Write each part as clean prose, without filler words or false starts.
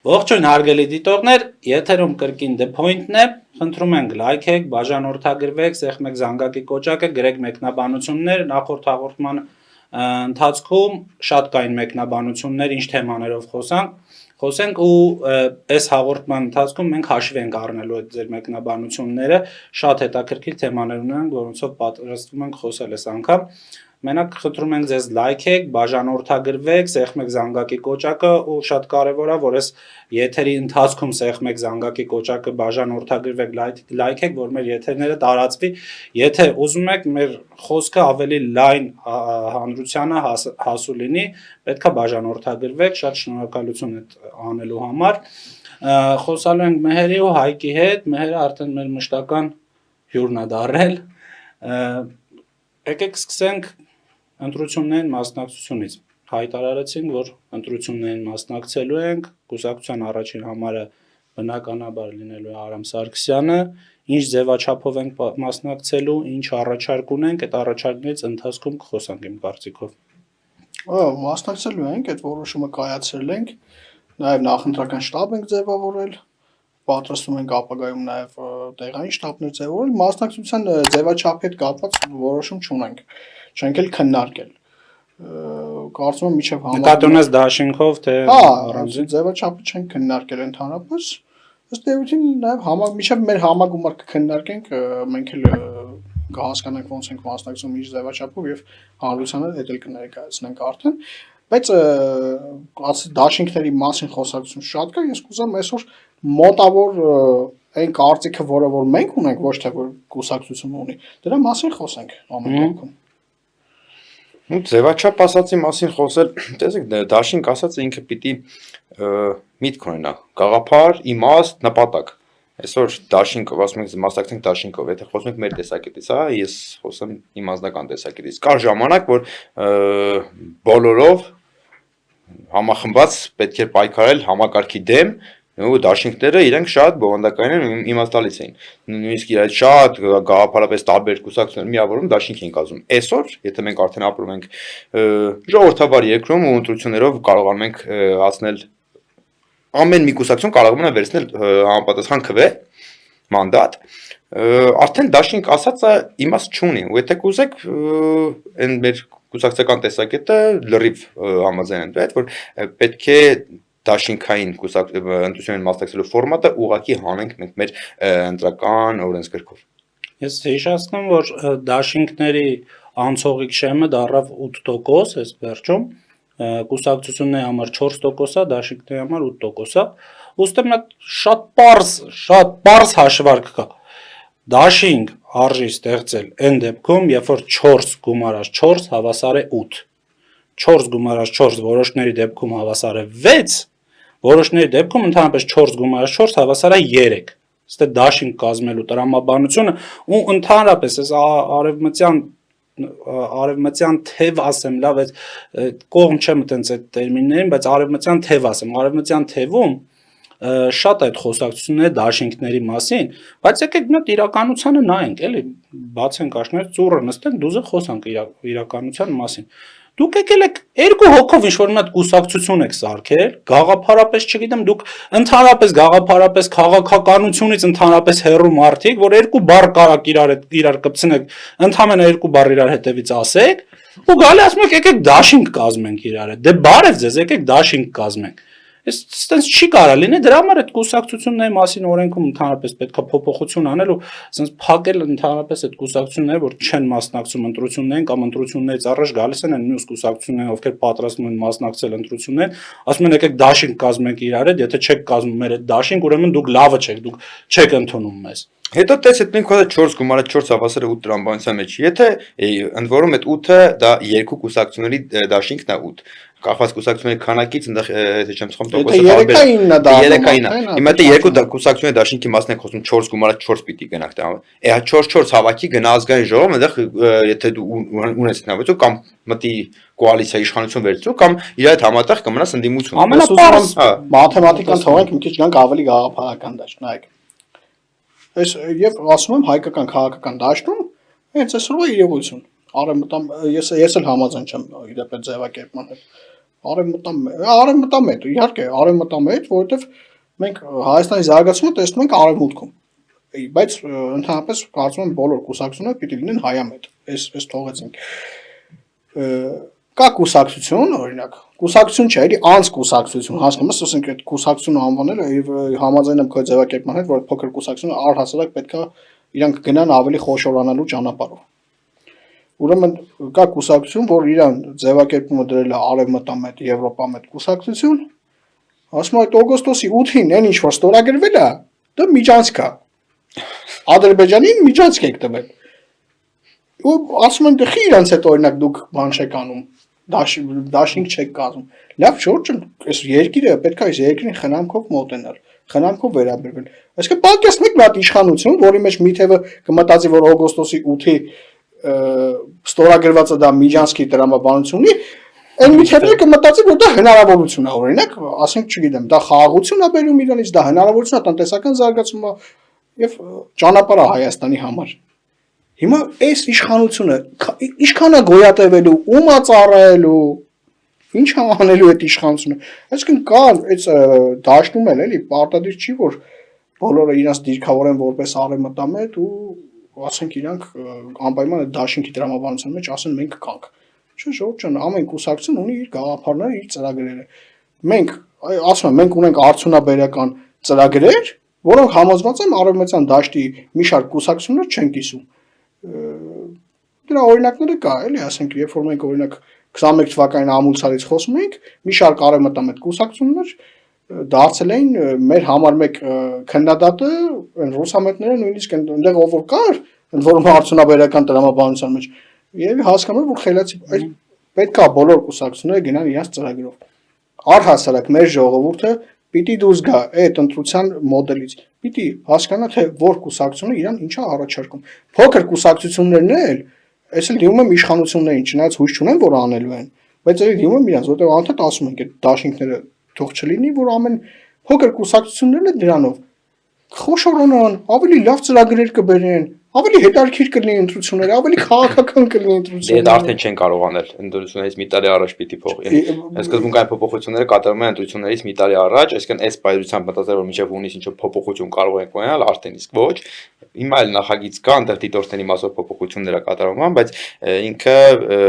Ողջույն հարգելի դիտողներ, եթերում կրկին The Point-ն է, խնդրում ենք լայքեք, բաժանորդագրվեք, սեղմեք զանգակի կոճակը, գրեք մեկնաբանություններ, նախորդ հաղորդման ընթացքում շատ կային մեկնաբանություններ, ինչ թեմաներով խոսենք ու այս հաղորդման ընթացքում մենք հաշվի ենք առնելու այդ ձեր մեկնաբանությունները, շատ հետաքրքիր թեմաներ ունենք, որոնցով պատրաստվում ենք խոսել այս անգամ։ Մենակ խնդրում ենք ձեզ լայքեք, բաժանորդագրվեք, սեղմեք զանգակի կոճակը ու շատ կարևոր է, որ այս եթերի ընթացքում սեղմեք զանգակի կոճակը, բաժանորդագրվեք, լայքեք, որ մեր եթերները տարածվի։ Եթե ուզում եք մեր խոսքը ավելի լայն հանրությանը հասու լինի, պետք է բաժանորդագրվեք, շատ շնորհակալություն այդ անելու համար։ Խոսալու ենք Մեհերի ու Հայկի հետ, Մեհերը արդեն մեր մշտական հյուրն է դառել։ Եկեք սկսենք ընտրություններին մասնակցությունից հայտարարեցինք, որ ընտրություններին մասնակցելու ենք, կուսակցության առաջին համարը բնականաբար լինելու է Արամ Սարգսյանը, ինչ ձևաչափով ենք մասնակցելու, ինչ առաջարկ ունենք, այդ առաջարկներից ընթացքում կխոսանք իմ կարծիքով։ Մասնակցելու ենք, այդ որոշումը կայացրել ենք, նաև նախընտրական շտաբ ենք ձևավորել, պատրաստում ենք ապագայում նաև տեղային շտաբներ ձևավորել, մասնակցության ձևաչափի հետ կապված որոշում չունենք, չենք էլ քննարկել։ Կարծում եմ միջև նկատի ունես դաշինքով, թե առանձին ձևաչափը չենք քննարկել ընդհանրապես, ըստ էության նաև միջև մեր համագումար կքննարկենք, մենք էլ կհասկանանք ոնց ենք մասնակցում ինչ ձևաչափով եւ հանրությանը հետ էլ կներկայացնենք արդեն, բայց դաշինքների մասին խոսակցություն շատ կա, ես կուզեմ այսօր մոտավոր այն կարծիքը, որ մենք ունենք, ոչ թե որ կուսակցությունը ունի, դրա մասին խոսենք ամենքում։ Ձևաչափ ասացի մասին խոսել, տեսեք, դաշինք ասած ինքը պիտի միտք ունենա, գաղափար, իմաստ, նպատակ։ Այսօր դաշինք, ասում ենք մասնակցենք դաշինքով, եթե խոսում ենք մեր տեսակետից, ես խոսեմ իմ անձնական տեսակետից։ Կար ժամանակ, որ բոլորով համախմբած պետք է պայքարել համակարգի դեմ, ու դաշինքները իրենք շատ բովանդակային իմաստալից էին։ Նույնիսկ իրար շատ գաղափարապես տարբեր կուսակցություններ միավորում դաշինք էին կազմում։ Այսօր, եթե մենք արդեն ապրում ենք ժողովրդավար երկրում ու ընտրություններով կարողանում ենք հասնել ամեն մի կուսակցություն կարողանում է վերցնել համապատասխան քվե, մանդատ, արդեն դաշինք ասածը իմաստ չունի, ու եթե կուզեք այն մեր կուսակցական տեսակետը լրիվ համաձայն եմ այդ, որ պետք է դաշինքային ընտրություններին մասնակցելու ֆորմատը ուղղակի հանենք մենք մեր ընտրական օրենսգրքով։ Ես հիշեցնում, որ դաշինքների անցողիկ շեմը դառավ 8%, այս վերջում, կուսակցությունների համար 4% է, դաշինքների համար 8%, ուստի շատ պարզ հաշվարկ կա։ Դաշինք արժի ստեղծել այն դեպքում, երբ որ 4 գումարած 4 հավասար է 8, 4 գումարած 4 որոշների դեպքում հավասար է 6, որոշների դեպքում ընդհանրապես 4 գումարած 4 հավասար է 3, ստե դաշինք կազմելու տրամաբանությունը ու ընդհանրապես այս արևմտյան թև ասեմ, լավ, այդ կողմ չեմ տենց այդ տերմիններին, բայց արևմտյան թև ասեմ, արևմտյան թևում շատ այդ խոսակցությունները դաշինքների մասին, բայց եկեք մոտ իրականությանը նայենք, էլի, բացենք աշները, ծուռը նստենք, դուզը խոսանք իրականության մասին։ Դուք եկել եք երկու հոգով ինչ-որ մի հատ կուսակցություն եք սարքել, գաղափարապես, չգիտեմ, դուք ընդհանրապես գաղափարապես քաղաքականությունից ընդհանրապես հեռու մարդիկ, որ երկու բառ կարակ իրար կպցնեք, ընդհանրապես երկու բառ իրար հետևից ասեք, ու գալի ասում եք եկեք դաշինք կազմենք իրար հետ։ Դե բարև ձեզ, եկեք դաշինք կազմենք։ Այստենց չի կարա լինի, դրա համար այդ կուսակցությունների մասին օրենքում ընդհանրապես պետք է փոփոխություն անել ու ասենց փակել ընդհանրապես այդ կուսակցությունները, որ չեն մասնակցում ընտրություններին կամ ընտրություններից առաջ գալիս են մյուս կուսակցությունները, ովքեր պատրաստվում են մասնակցել ընտրություններին, ասում են եկեք դաշինք կազմենք իրար հետ, եթե չեք կազմում մեր այդ դաշինք, ուրեմն դուք լավը չեք, դուք չեք ընդունում մեզ։ Հետո տես այդ մենք խոսա 4 գումարը 4 հավասար է 8 տրամաբանության մեջ։ Եթե ընդ որում այդ 8-ը դա երկու կուսակցությունների դաշինքն է 8։ Կախված կուսակցությունների քանակից այնտեղ եթե չեմ սխալվում տոկոսը տարբեր է։ 3-ին է։ Հիմա դե երկու կուսակցությունների դաշինքի մասն ենք խոսում 4 գումարը 4 պիտի գնանք դա։ 4-4 հավաքի գնա ազգային ժողով, այնտեղ եթե դու ունես հնարավորություն կամ մտի կոալիցիա իշխանություն վերցրու կամ իր հետ համատեղ կմնաս ընդդիմություն։ Ամենապարզ մաթեմատիկան թողենք մի քիչ գանք ավելի գաղափարական դաշտ, նայեք։ Այս եւ ասում եմ հայկական քաղաքական դաշտում հենց այսօրվա իրողություն։ Արևմտամ ես էլ համաձայն չեմ իդեպ ձևակերպման հետ։ Արևմտամետ, իհարկե, արևմտամետ, որովհետև մենք Հայաստանի զարգացումը տեսնում ենք արևմուտքում։ Բայց ընդհանրապես կարծում եմ բոլոր կուսակցությունները պիտի լինեն հայամետ։ Այս թողեցինք։ Կա կուսակցություն, օրինակ, կուսակցություն չէ, էլի անց-կուսակցություն, հասկանում ես, ասենք այդ կուսակցությունը անվանելը եւ համաձայն եմ քո ձևակերպման հետ, որ փոքր կուսակցությունը առհասարակ պետքա իրանք գնան ավելի խոշորանալու ճանապարհով։ Ուրեմն կա կուսակցություն, որ իրան ձևակերպումը դրել է արևմտամետ, եվրոպամետ կուսակցություն, ասում է այդ օգոստոսի 8-ին այն ինչ որ ստորագրվել է, դա միջանցք է։ Ադրբեջանին միջանցք եք տվել։ Ու ասում են դխի իրանց հետ օրինակ դուք բան չեք անում, դաշինք չեք կազմում։ Լավ, Ժորժ, այս երկիրը պետք է այս երկրին խնամքով մոտենալ, խնամքով վերաբերվել։ Այսինքն պատկերացնեք մի հատ իշխանություն, որի մեջ մի թևը կմտածի, որ օգոստոսի 8-ի ստորագրվածը դա միջանցքի տրամաբանություն ունի, այն մի թևը կմտածի, որ դա հնարավորություն է, օրինակ, ասենք, չգիտեմ, դա խաղաղություն է բերում իրանից, դա հնարավորություն է տնտեսական զարգացում է եւ ճանապարհ է Հայաստանի համար։ Հիմա այս իշխանությունը ինչքան է գոյատևելու, ում է ծառայելու, ինչ է անելու այդ իշխանությունը։ Այսինքն կան այս դաշնում էլ էլի պարտադիր չի որ բոլորը իրաց դիրքավորեն որպես արևմտամետ ու ասենք իրանք անպայման դաշինքի տրամաբանության մեջ ասեն մենք կանք։ Չէ, Ժորժ ջան, ամեն կուսակցություն ունի իր գաղափարները, իր ծրագրերը։ Մենք ասում եմ, մենք ունենք արդյունաբերական ծրագրեր, որոնք համոզված եմ արևմտյան դաշտի մի շարք կուսակցություններ չեն կիսում։ Դրա օրինակները կա, էլի, ասենք, երբ որ մենք օրինակ 21 թվականին ամուսարից խոսում ենք, մի շարք արևմտամետ կուսակցություններ դարձել էին մեր համար մեկ քննադատը, այն ռուսամետները նույնիսկ այնտեղ ով որ կար, ընդ որում արդյունաբերական տրամաբանության մեջ, եւ հասկանում որ խելացի պետք է բոլոր կուսակցությունները գնան իրաց ծրագրով։ Առհասարակ մեր ժողովուրդը պիտի դուրս գա այդ ընտրության մոդելից։ Պիտի հասկանա թե որ կուսակցությունը իրան ինչա առաջարկում։ Փոքր կուսակցություններն էլ այսօր դիմում եմ իշխանություններին, չնայած հույս չունեմ որ անելու են, բայց էլի դիմում եմ իրանց, որտեղ անդադ ասում ենք այդ դաշինքները թող չլինի, որ ամեն փոքր կուսակցություններն էլ դրանով խոշորանան, ավելի լավ ծրագրեր կբերեն, ավելի հետաքրքիր կլինի ընտրությունները, ավելի քաղաքական կլինի ընտրությունները։ Դե արդեն չեն կարող անել ընտրություններից մի տարի առաջ պիտի փոխի։ Սկզբունքային փոփոխությունները կատարվում են ընտրություններից մի տարի առաջ, այսինքն այս պայծրությամբ մտածել որ մինչև հունիս ինչ-որ փոփոխություն կարող ենք ունենալ, արդեն իսկ ոչ։ Հիմա էլ նախագիծ կա, այնտեղ դիտորդների մասով փոփոխություններ կատարվում, բայց ինքը,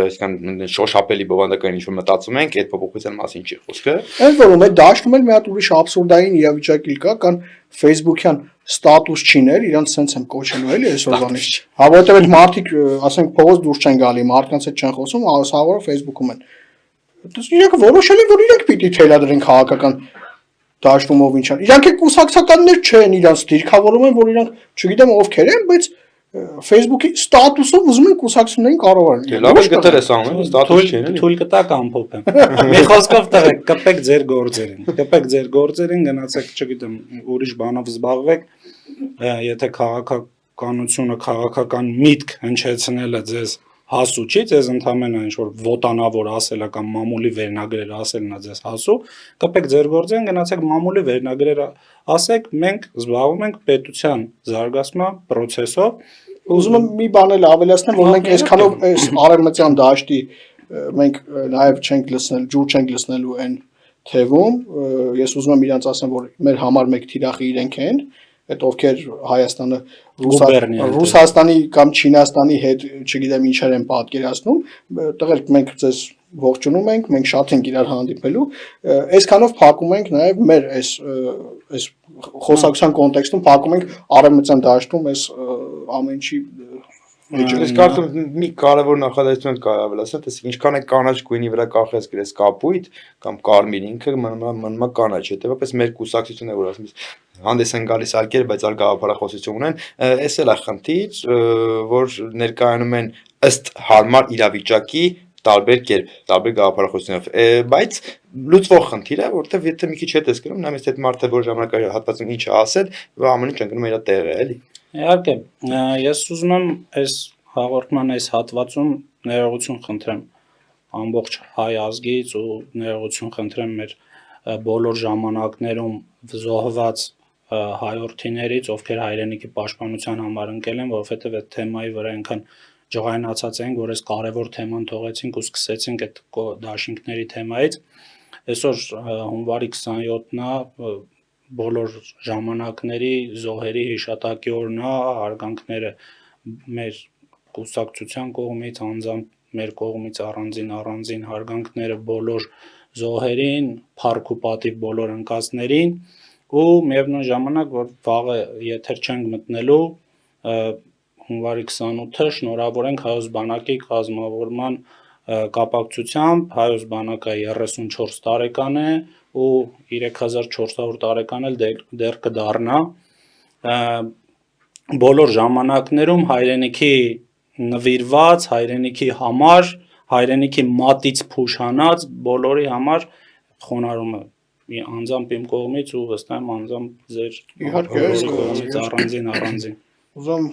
այսինքն շոշափելի բովանդակային ինչ-որ մտածում ենք, այդ փոփոխության մասին չի խոսքը։ Ընդ որում այդ դաշտում էլ մի հատ ուրիշ աբսուրդային իրավիճակի կան Facebook-յան ստատուս չիներ, իրանց sense եմ կոչելու էլի այսօրվանից։ Հա որովհետև այդ մարդիկ, ասենք, փողոց դուրս չեն գալի, մարդկանց հետ չեն խոսում, ասավորը Facebook-ում են։ Դες իրանք որոշել են, որ իրանք պիտի թելադրեն քաղաքական դաշտումով ինչան։ Իրանք է կուսակցականներ չեն, իրանք դիրքավորում են, որ իրանք, չգիտեմ ովքեր են, բայց Facebook-ի ստատուսով ուզում են կուսակցություններին կառավարել։ Դե լավ է գտել ես անում, ստատուս չէ, էլի։ Թույլ կտակ ամփոփեմ։ Մի խոսքով տղեկ, կպեք ձեր գործերին։ Կպեք ձեր գործերին, գնացեք, չգիտեմ, ուրիշ բանով զբաղվեք, եթե քաղաքականությունը, քաղաքական միտք հնչեցնելը ձեզ հասու չի, ձեզ ընդամենը ինչ-որ ոտանավոր ասելը կամ մամուլի վերնագրեր ասելն է ձեզ հասու, կպեք ձեր գործերին, գնացեք մամուլի վերնագրերը ասեք, մենք զբաղվում ենք պետության զարգացման process-ով։ Ուզում եմ մի բան էլ ավելացնեմ, որ մենք այսքանով այս արևմտյան դաշտի մենք նաև չենք լսնել, ջուր չենք լսնելու այն թևում, ես ուզում եմ իրանց ասեմ, որ մեր համար մեկ թիրախի իրենք են, այդ ովքեր Հայաստանը Ռուսաստանի կամ Չինաստանի հետ չգիտեմ ինչեր են պատկերացնում, տղերք մենք ձեզ ողջունում ենք, մենք շատ ենք իրար հանդիպելու, այսքանով փակում ենք նաև մեր այս խոսակցության կոնտեքստում փակում ենք արևմտյան դաշտում այս ամեն ինչի Ես կարծում եմ մի կարևոր նախադասություն կա ավելացնել, տեսեք ինչքան է կանաչ գույնի վրա կախես գրես կապույտ կամ կարմիր ինքը մնում է կանաչ, հետեւաբար մեր կուսակցությունները որ ասում ես հանդես են գալիս արկեր, բայց ալ գաղափարախոսություն ունեն, էս էլ է խնդիր, որ ներկայանում են ըստ հարմար իրավիճակի տարբեր կերպ, տարբեր գաղափարախոսությունով, բայց լուծվող խնդիր է, որովհետև եթե մի քիչ հետ ես գրում, նայես այդ մարդը որ ժամանակահատվածում ինչ է ասել, ամեն ինչ ընկնում է իր տեղը, էլի։ Իհարկե, ես ուզում եմ այս հաղորդման այս հատվածում ներողություն խնդրեմ ամբողջ հայ ազգից ու ներողություն խնդրեմ մեր բոլոր ժամանակներում զոհված հայրենիքներից, ովքեր հայրենիքի պաշտպանության համար ընկել են, որովհետև այդ թեմայի վրա այնքան ջղայնացած ենք, որ այս կարևոր թեման թողեցինք ու սկսեցինք այդ դաշինքների թեմայից։ Այսօր հունվարի 27-ն է, բոլոր ժամանակների զոհերի հիշատակի օրն է, հարգանքները մեր կուսակցության կողմից, անձամբ մեր կողմից առանձին հարգանքները բոլոր զոհերին, փառք ու պատիվ բոլոր ընկածներին ու միևնույն ժամանակ, որ վաղը եթեր չենք մտնելու, հունվարի 28-ը շնորհավորենք Հայոց բանակի կազմավորման կապակցությամբ, Հայոց բանակը 34 տարեկան է ու 3400 տարեկան էլ դեռ կդառնա, բոլոր ժամանակներում հայրենիքի նվիրված, հայրենիքի համար, հայրենիքի մատից փուշանած բոլորի համար խոնարհումը անձամբ իմ կողմից ու վստահ եմ անձամբ ձեր կողմից առանձին ուզում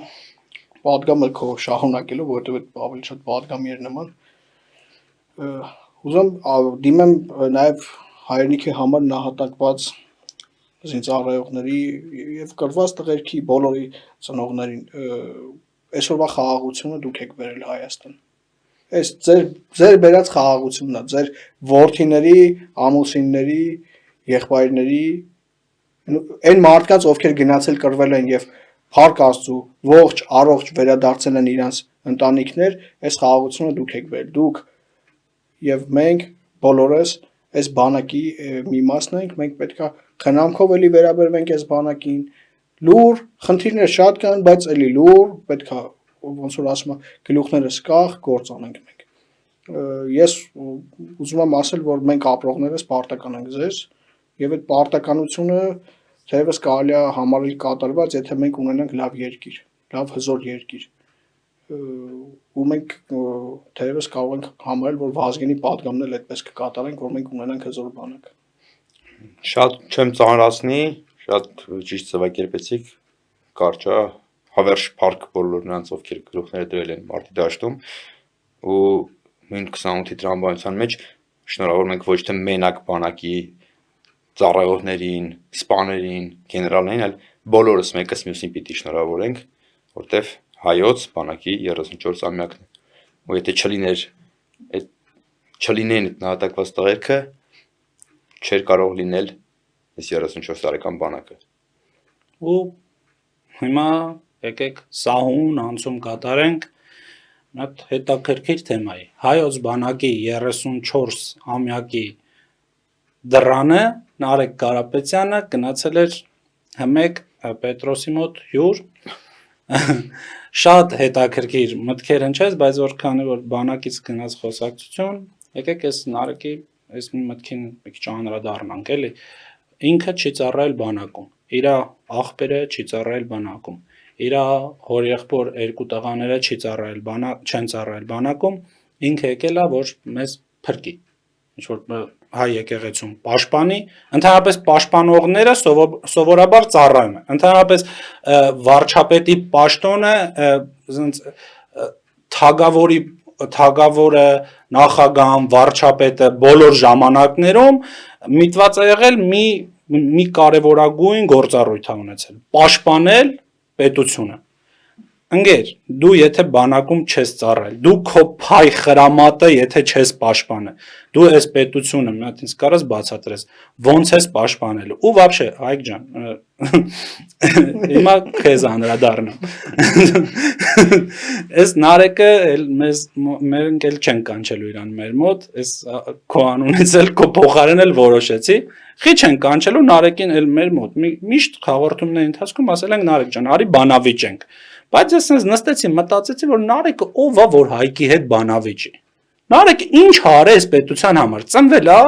պատգամը քո շահունակելու, որովհետև այդ ավելի շատ պատգամի նման ուզում դիմեմ նաև հայրենիքի համար նահատակված զինծառայողների եւ կրված տղերքի բոլորի ծնողներին այսօրվա խաղաղությունը դուք եք բերել Հայաստան։ Այս ձեր բերած խաղաղությունն է, ձեր որդիների, ամուսինների, եղբայրների, այն մարդկանց, ովքեր գնացել կռվել են եւ փառք Աստծո, ողջ, առողջ վերադարձել են իրենց ընտանիքներ, այս խաղաղությունը դուք եք բերել։ Դուք եւ մենք բոլորս այս բանակի մի մասն ենք, մենք պետքա խնամքով էլի վերաբերվենք այս բանակին։ Լուր, խնդիրներ շատ կան, բայց էլի լուր, պետքա ոնց որ ասում եմ, գլուխներս կախ գործ անենք մենք։ Ես ուզում եմ ասել, որ մենք ապրողներս պարտական ենք ձեզ, եւ այդ պարտականությունը թերևս կարելի է համարել կատարված, եթե մենք ունենանք լավ երկիր, լավ հզոր երկիր։ Ու մենք թերևս կարող ենք համարել, որ Վազգենի պատգամն էլ այդպես կկատարենք, որ մենք ունենանք հզոր բանակ։ Շատ չեմ ծանրացնի, շատ ճիշտ ձևակերպեցիք, կարճ է, հավերժ փառք բոլոր նրանց, ովքեր գլուխները դրել են մարտի դաշտում ու նույն 28-ի տրամաբանության մեջ շնորհավորում ենք ոչ թե մենակ բանակի ծառայողներին, սպաներին, գեներալներին, այլ բոլորս մեկս մյուսին պիտի շնորհավորենք, որտեվ հայոց բանակի 34-ամյակն է։ Ու եթե չլինեն այդ նահատակված տղերքը, չէր կարող լինել այս 34 տարեկան բանակը։ Ու հիմա եկեք սահուն անցում կատարենք այդ հետաքրքիր թեմայի։ Հայոց բանակի 34-ամյակի դռանը Նարեկ Կարապետյանը գնացել էր հմեկ Պետրոսի մոտ հյուր շատ հետաքրքիր մտքեր հնչեց, բայց որքան որ բանակից գնաց խոսակցություն, եկեք այս Նարեկի այս մտքին մի քիչ անդրադառնանք, էլի ինքը չի ծառայել բանակում, իր աղբերը չի ծառայել բանակում, իր հորեղբոր երկու տղաները չեն ծառայել բանակում, ինքը եկել է որ մեզ փրկի, ինչ որ հայ եկեղեցում պաշտպանի, ընդհանրապես պաշտպանողները սովորաբար ծառայում են, ընդհանրապես վարչապետի պաշտոնը թագավորը, նախագահան, վարչապետը բոլոր ժամանակներում միտված է եղել մի կարևորագույն գործառույթ ունեցել, պաշտպանել պետությունը։ Ընկեր, դու եթե բանակում չես ծառայել, դու քո փայ խրամատը եթե չես պաշտպանել, դու այս պետությունը մի հատ ինձ կարաս բացատրես, ոնց ես պաշտպանելու։ Ու вообще, Հայկ ջան, հիմա քեզ անդրադառնամ։ Այս Նարեկը մենք էլ չենք կանչելու իրան մեր մոտ, այս քո անունից էլ քո փոխարեն էլ որոշեցի։ Խի չենք կանչելու Նարեկին էլ մեր մոտ։ Միշտ հաղորդումների ընթացքում ասել ենք Նարեկ ջան, արի բանավիճենք։ Բայց ես sense նստեցի, մտածեցի, որ Նարեկը ով է, որ Հայկի հետ բանավիճի։ Նարեկը ինչ հարես պետության համար, ծնվել է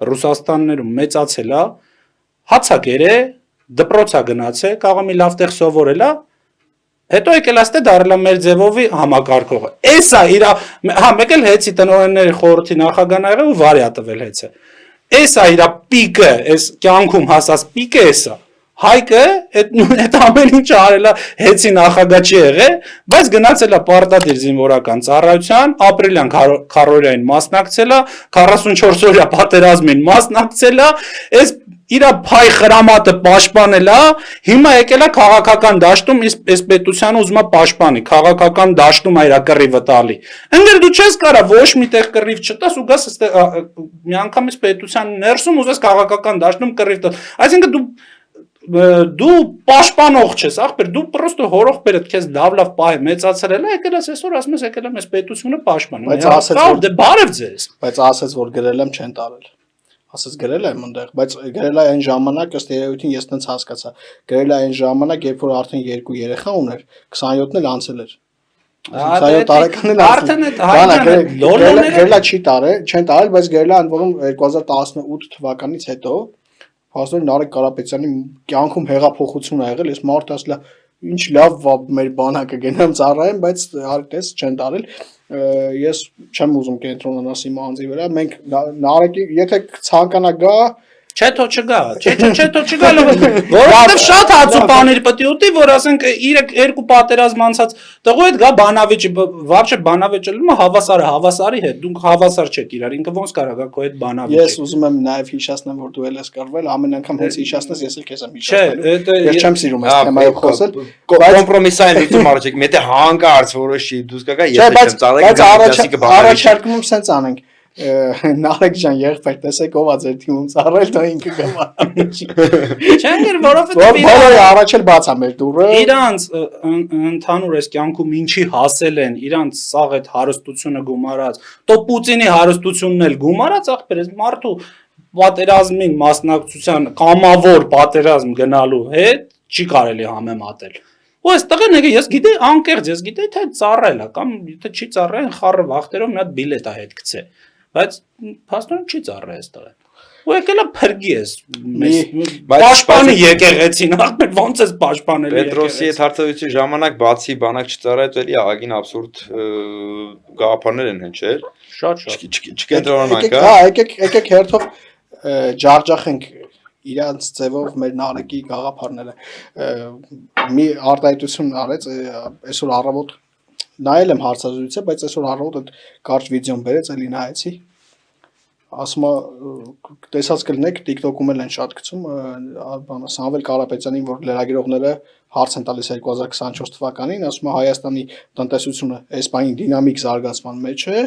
Ռուսաստաններում, մեծացել է, հացակ երե, դպրոցա գնացել, կարող մի լավ տեղ սովորել է, հետո եկել աստե դարել է մեր ձևովի համակարգողը։ Էսա իր, հա, մեկ էլ հեծի տնօրենների խորհրդի նախագահն ա եղել ու վարի ա տվել հեծը։ Էսա իր պիկը, այս կյանքում հասած պիկը էսա։ Հայկը այդ ամեն ինչ արել է հեծի նախագահ չի եղել, բայց գնացել է պարտադիր զինվորական ծառայության, ապրիլյան քարորիային մասնակցել է, 44 օրյա պատերազմին մասնակցել է, այս իր փայ խրամատը պաշտպանել է, հիմա եկել է քաղաքական դաշտում, իսկ այս պետությանը ուզում է պաշտպանի, քաղաքական դաշտում է իր կռիվը տալի։ Ընկեր դու չես կարա ոչ միտեղ կռիվ չտաս ու գաս միանգամից պետության ներսում ուզես քաղաքական դաշտում կռիվ տալ։ Այսինքն դու պաշտպանող չես, ախպեր, դու պրոստը հորողբերդ քեզ լավ պահ մեծացրել է, եկել ես այսօր ասում ես եկել եմ այս պետությունը պաշտպանել։ Բայց ասեց որ դե բարև ձեզ։ Բայց ասեց որ գրել եմ չեն տարել։ Ասես գրել եմ այնտեղ, բայց գրել է այն ժամանակ ըստ երևույթին ես տենց հասկացա։ Գրել է այն ժամանակ, երբ որ արդեն 2 երեխա ուներ, 27-ն էլ անցել էր։ 27 տարեկանն էլ արդեն այդ գրելա չի տարել, չեն տարել, բայց գրելա ընդ որում 2018 թվականից հետո Փաստորեն Նարեկ Կարապետյանի կյանքում հեղափոխություն ա եղել, ես մարդ ասլա ինչ լավ մեր բանակը գնամ ծառայեմ, բայց արիտես չեն տարել։ Ես չեմ ուզում կենտրոնանալ իմ անձի վրա։ Մենք Նարեկի եթե ցանկանա գա Չէ թո չգա, չէ թո չգա, որովհետև շատ հաց ու պանիր պետք է ուտի, որ ասենք 2 պատերազմ անցած տղու հետ գա Բանավեճի, վարչը Բանավեճը լումը հավասարի հետ, դուք հավասար չեք իրար, ինքը ոնց կարա գա քո հետ Բանավեճի։ Ես ուզում եմ նաև հիշեցնեմ, որ դու էլ ես կռվել, ամեն անգամ հենց հիշացնես, ես էլ քեզ եմ հիշացնում։ Ես չեմ սիրում այս թեմայով խոսել, կոմպրոմիսային լուծում արժեք, եթե հանկարծ որոշի դուս կգա, ես չեմ ծառայել, բայց առաջարկում եմ սենց անենք։ Նարեկ ջան, եղբայր, տեսեք ով է ձեր թիմում ծառայել, դա ինքը գա։ Չեն գեր, որովհետև բոլորը առաջ էլ բաց է մեր դուռը։ Իրանց ընդհանուր այս կյանքում ինչի հասել են, իրանց սաղ այդ հարստությունը գումարած, տո Պուտինի հարստությունն էլ գումարած, ախպեր, այս մարդու պատերազմին մասնակցության կամավոր պատերազմ գնալու հետ չի կարելի համեմատել։ Ու այս տղեն եկե ես գիտեի անկեղծ, ես գիտեի թե ծառայել է կամ եթե չի ծառայել խառը վախտերով մի հատ բիլետ է հետ գցե։ Բայց փաստորեն չի ծառայել այս տղեն։ Ու եկել է փրկի ես։ Պաշտպանի եկեղեցին, ախպեր ոնց էս պաշտպանել եկեղեցին։ Պետրոսի այդ հարցազրույցի ժամանակ բացի բանակ չծառայել, էլի ագին абսուրդ գաղափարներ են հնչել։ Շատ։ Չկենտրոնանանք, հա, եկեք հերթով ջարջախենք իրանց ձևով մեր Նարեկի գաղափարները մի արտահայտություն արեց այսօր առավոտ նայել եմ հարցազրույցը, բայց այսօր առավոտ այդ կարճ վիդեոն բերեց, էլի նայեցի, ասում է տեսած կլինեք TikTok-ում էլ են շատ գցում, բանը Սամվել Կարապետյանին, որ լրագրողները հարց են տալիս 2024 թվականին, ասում է Հայաստանի տնտեսությունը այս բանի դինամիկ զարգացման մեջ է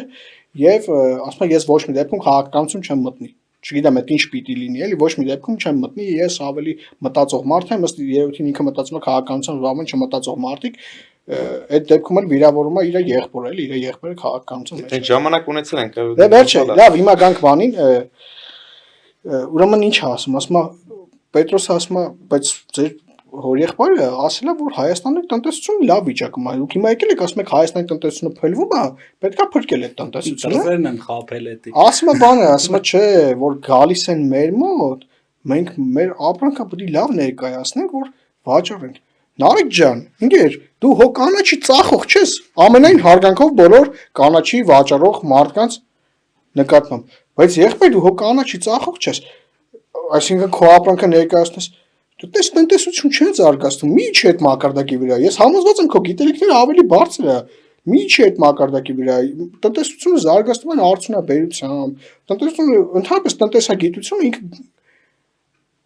եւ ասում է ես ոչ մի դեպքում քաղաքականություն չեմ մտնի։ Չգիտեմ այդ ինչ պիտի լինի, էլի ոչ մի դեպքում չեմ մտնի, ես ավելի մտածող մարդ եմ, ըստ երևույթին ինքը մտածում է քաղաքականության զբաղվում չմտածող մարդիկ, այդ դեպքում էլ վիրավորում է իր եղբորը, էլի իր եղբորը քաղաքականության մեջ։ Այդ ժամանակ ունեցել ենք։ Դե վերջը, լավ, հիմա գանք բանին, ուրեմն ինչ ասում է, Պետրոսը ասում է, բայց ձեր հոր եղբայրը ասել է, որ Հայաստանի տնտեսությունը լավ վիճակում է։ Դուք հիմա եկել եք ասում եք Հայաստանի տնտեսությունը փլվում է, պետքա փրկել այդ տնտեսությունը։ Դրսերն են խափել էդի։ Ասում է բանը, ասում է չէ, որ գալիս են մեր մոտ, մենք մեր ապրանքը պետք է լավ ներկայացնենք, որ վաճառենք։ Նարեկ ջան, ինգեր, դու հո կանաչի ծախող չես, ամենայն հարգանքով բոլոր կանաչի վաճառող մարդկանց նկատմամբ, բայց եղբայր դու հո կանաչի ծախող չես, այսինքն քո ապրանքը ներկայացնես Դու տես տնտեսություն չի զարգացնում, մի չի այդ մակարդակի վրա։ Ես համոզված եմ քո գիտելիքները ավելի բարձր է։ Մի չի այդ մակարդակի վրա։ Տնտեսությունը զարգացնում է արդյունաբերությամբ։ Տնտեսությունը ընդհանրապես տնտեսագիտությունը ինքը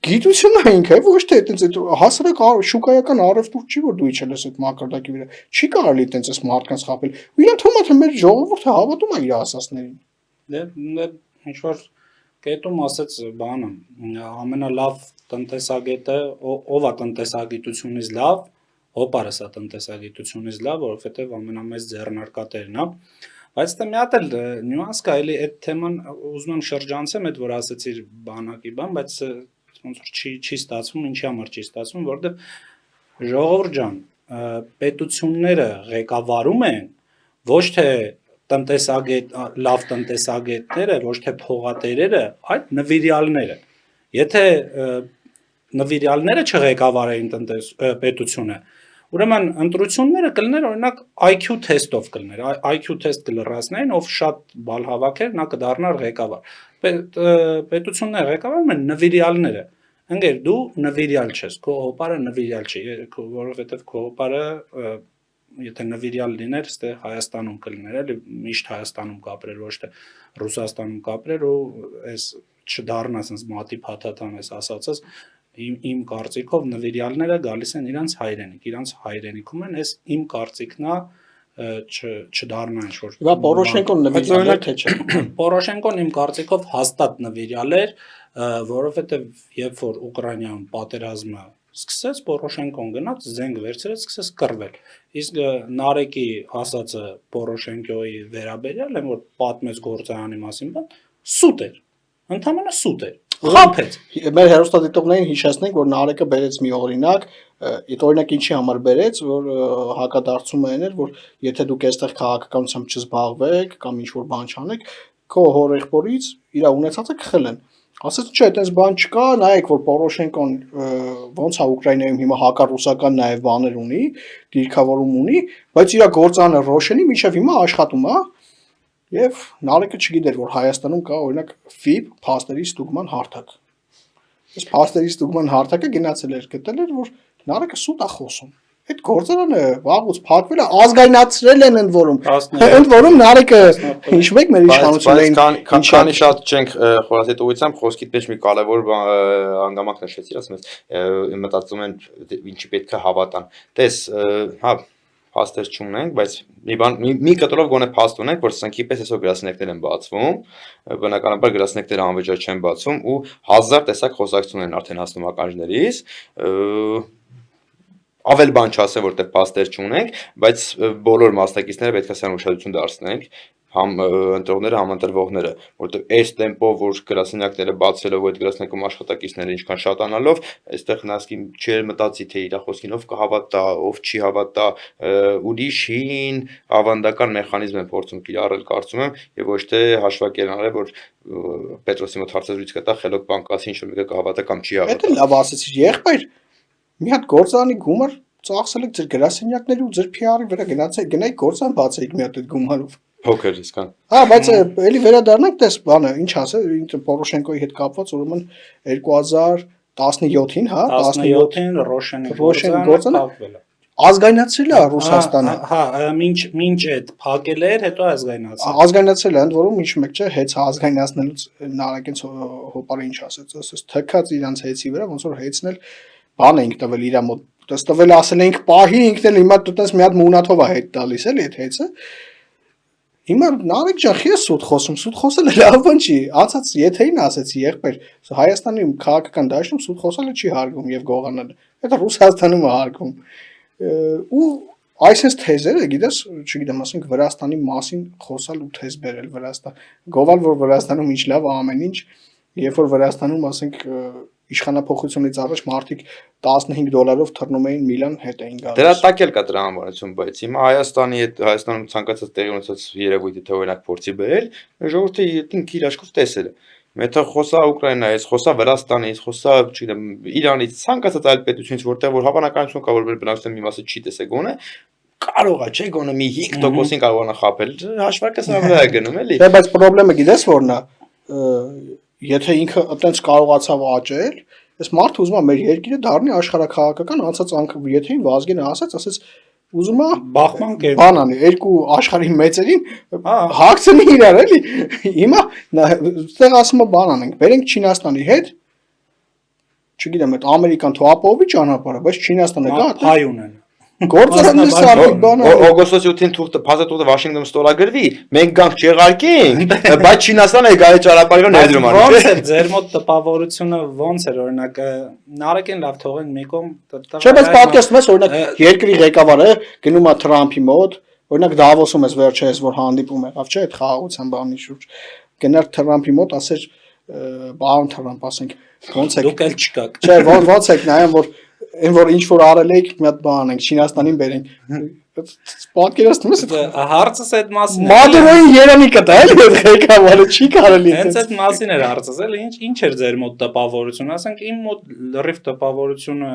գիտությունն է ինքը, ոչ թե այտենց այդ հասարակ շուկայական առևտուր չի, որ դու իջել ես այդ մակարդակի վրա։ Չի կարելի այտենց այս մարդկանց խաբել։ Ու իրեն թվում է թե մեր ժողովուրդը հավատում է իր ասածներին։ Դե ինչ որ կետում ասեց բանը, ամենալավ տնտեսագետը, ով է տնտեսագիտությունից լավ, հոպարս է տնտեսագիտությունից լավ, որովհետև ամենամեծ ձեռնարկատերն է, բայց դե մի հատ էլ նյուանս կա, էլի այդ թեման ուզում եմ շրջանցեմ, այդ որ ասեցիր բանակի բան, բայց ոնց որ չի ստացվում, ինչի համար չի ստացվում, որովհետև ժողովուրդ ջան, պետությունները ղեկավարում են ոչ թե լավ տնտեսագետները, ոչ թե փողատերերը, այլ նվիրյալները։ Եթե նվիրյալները չղեկավարեին պետությունը, ուրեմն ընտրությունները կլներ օրինակ IQ թեստով կլներ, IQ թեստ կլրացնեին, ով շատ բալ հավաքեր, նա կդառնար ղեկավար։ Պետությունները ղեկավարում են նվիրյալները։ Ընկեր, դու նվիրյալ չես, քո հոպարը նվիրյալ չի, որովհետև քո հոպարը եթե նվիրյալ լիներ, ստե Հայաստանում կլիներ, էլի միշտ Հայաստանում կապրեր, ոչ թե Ռուսաստանում կապրեր ու այս չդառնա ասես մատի փաթաթան ես ասածս իմ կարծիքով նվիրյալները գալիս են իրանց հայրենիքում են, այս իմ կարծիքն է չդառնա ինչ որ։ Հիմա Պորոշենկոն նվիրյալ է թե չէ։ Պորոշենկոն իմ կարծիքով հաստատ նվիրյալ էր, որովհետև երբ որ Ուկրաինայում պատերազմը սկսեց, Պորոշենկոն գնաց, զենք վերցրեց, սկսեց կռվել։ Իսկ Նարեկի ասածը Պորոշենկոյի վերաբերյալ եմ, որ պատմեց գործարանի մասին, բան սուտ էր։ Ընդհանրապես սուտ էր։ Խափեց։ Մեր հերոստատիտողներին հիշեցնենք, որ Նարեկը բերեց մի օրինակ, այդ օրինակ ինչի համար բերեց, որ հակադարձում էր, որ եթե դուք այստեղ քաղաքականությամբ չզբաղվեք կամ ինչ որ բան չանեք, քո հորեղբորից իր ունեցածը կխլեն։ Ասեց չէ, այդպես բան չկա, նայեք, որ Պորոշենկոն ոնց է Ուկրաինայում հիմա հակառուսական նաև բաներ ունի, դիրքավորում ունի, բայց իր գործանը Ռոշենի մինչև հիմա աշխատում է, եւ Նարեկը չգիտեր, որ Հայաստանում կա օրինակ FIB փաստերի ստուգման հարթակ։ Այս փաստերի ստուգման հարթակը գնացել էր, գտել էր, որ Նարեկը սուտ է խոսում։ Այդ գործարանը վաղուց փակվել է, ազգայնացրել են ընդ որում։ Ընդ որում Նարեկը հիշում եք մեր իշխանություններին քանի շատ չենք խորացել ուղղությամբ խոսքիդ մեջ մի կարևոր հանգամանք նշեցիր, ասում ես մտածում են ինչի պետք է հավատան։ Տես, հա փաստեր չունենք, բայց մի կտրով գոնե փաստ ունենք, որ սնկի պես այսօր գրասենյակներ են բացվում, բնականաբար գրասենյակները անվճար չեն բացվում ու 1000 տեսակ խոսակցություններ են արդեն հասնում ականջներից, ավել բան չասեմ, որտեղ փաստեր չունենք, բայց բոլոր մասնակիցները պետք է սան ուշադրություն դարձնենք, համ ընտրողները, համ ընտրվողները, որտեղ այս տեմպով, որ գրասենյակները բացելով, այդ գրասենյակում աշխատակիցները ինչքան շատանալով, այստեղ նասկի չէր մտածի, թե իր խոսքին ով կհավատա, ով չի հավատա, ուրիշ հին ավանդական մեխանիզմ են փորձում կիրառել, կարծում եմ, եւ ոչ թե հաշվարկել արել, որ Պետրոսի մոտ հարցազրույց կտա, խելոք բան կասի, ինչ որ մեկը կհավատա կամ չի հավատա։ Դա լավ ասեցի, եղբայր մի հատ գործարանի գումար ծախսել եք ձեր գրասենյակների ու ձեր PR-ի վրա գնայիք գործան բացեիք մի հատ այդ գումարով։ Փոքր իսկան։ Հա, բայց էլի վերադառնանք դες բանը, ինչ ասել, Պորոշենկոյի հետ կապված ուրեմն 2017-ին, հա, 17-ին Ռոշենի գործանը փակվել է։ Ազգայնացրել է Ռուսաստանը։ Հա, մինչ այդ փակել էր, հետո ազգայնացել։ Ազգայնացել է, ընդ որում ինչ մեկ չէ, հեծ ազգայնացնելուց Նարեկենց հոպարը ինչ ասեց, ասես թքած իրանց հեծի վրա, ոնց որ հեծնել բան էինք տվել իր մոտ, դες տվել ասել էինք պահի ինքն էլ հիմա դուտես մի հատ մունաթով է հետ տալիս էլի այդ հեծը։ Հիմա Նարեկ ջան, խի է սուտ խոսում, սուտ խոսելը լավ բան չի, անցած եթեին ասեցի եղբայր, Հայաստանի քաղաքական դաշտում սուտ խոսելը չի հարգում եւ գողանալը, դա Ռուսաստանում է հարգում։ Ու այսպես թեզերը, գիտես, չգիտեմ, ասենք Վրաստանի մասին խոսալ ու թեզ բերել Վրաստան։ Գովալ որ Վրաստանում ինչ լավ ամեն ինչ, երբ որ Վրաստանում ասենք իշխանապողությունից առաջ մարդիկ $15 թռնում էին Միլան հետ էին գալիս։ Դրա տակ էլ կա տրամաբանություն, բայց հիմա Հայաստանում ցանկացած տեղի ունեցած երևույթի թե օրինակ փորձի բերել, ժողովուրդը ինքն իր աչքով տեսել է։ Մետա խոսա Ուկրաինայից, խոսա Վրաստանից, խոսա, չգիտեմ, Իրանից, ցանկացած այլ պետությունից, որտեղ որ հավանականություն կա, որ բնակչության մի մասը չի տեսել գոնե, կարող է, չէ, գոնե մի 5%-ին կարողանա խաբել։ Հաշվարկը սա վրա է գնում, էլի։ Դե բայց խնդրեմը գիտես որն է, եթե ինքը այտենց կարողացավ աճել, այս մարդը ուզում է մեր երկիրը դառնի աշխարհաքաղաքական, անցած եթե Վազգենը ասաց, ուզում է բախման կերպ բան անի, երկու աշխարհի մեծերին հագցնի իրար, էլի։ Հիմա այդտեղ ասում է բան անենք, բերենք Չինաստանի հետ, չգիտեմ, այդ ամերիկան թո ապահովի ճանապարհը, բայց Չինաստանը գա, հայ ունեն։ Գործարանը սարքիկ բան է։ Օգոստոսի 8-ին փաստաթուղթը Վաշինգտոնում ստորագրվի, մենք գանք չեղարկենք, բայց Չինաստանը եկա այդ ճանապարհով ներդրում անի։ Ոնց է ձեր մոտ տպավորությունը ոնց էր օրինակ Նարեկին լավ թողենք մի կողմ։ Չէ, բայց պատկերացնում ես օրինակ երկրի ղեկավարը գնում է Թրամփի մոտ, օրինակ Դավոսում ես վերջերս որ հանդիպում եղավ, չէ, այդ խաղաղության բանի շուրջ։ Գնար Թրամփի մոտ, ասեր պարոն Թրամփ, ասենք, ոնց է։ Դուք էլ չկաք։ Չէ, ոնց եք նայում որ այն որ ինչ որ արել եք մի հատ բան ենք Չինաստանին բերենք պատկերացնում ես հարցս այդ մասին է Մադուրոյին Երանի կտա էլի այդ ղեկավարը չի կարելի հենց այդ մասին էր հարցս էլի ինչ էր ձեր մոտ տպավորությունը ասենք իմ մոտ լրիվ տպավորությունը